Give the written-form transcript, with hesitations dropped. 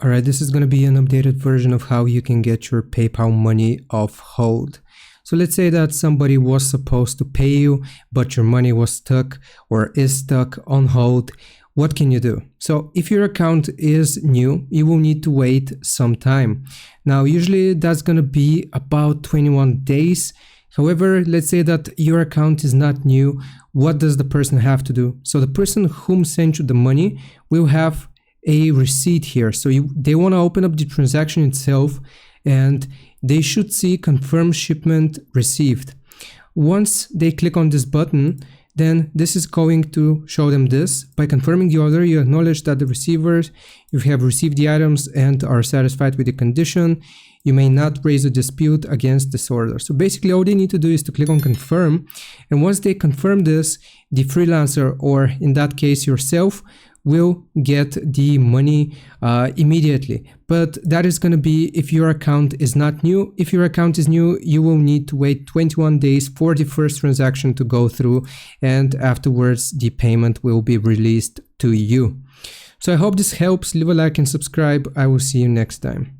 Alright, this is going to be an updated version of how you can get your PayPal money off hold. So let's say that somebody was supposed to pay you, but your money was stuck or is stuck on hold. What can you do? So if your account is new, you will need to wait some time. Now, usually that's going to be about 21 days. However, let's say that your account is not new. What does the person have to do? So the person whom sent you the money will have a receipt here. So they want to open up the transaction itself and they should see confirm shipment received. Once they click on this button, then this is going to show them this. By confirming the order, you acknowledge that the receivers, you have received the items and are satisfied with the condition. You may not raise a dispute against this order. So basically all they need to do is to click on confirm. And once they confirm this, the freelancer, or in that case yourself, will get the money immediately. But that is going to be if your account is not new. If your account is new, you will need to wait 21 days for the first transaction to go through, and afterwards the payment will be released to you. So I hope this helps. Leave a like and subscribe. I will see you next time.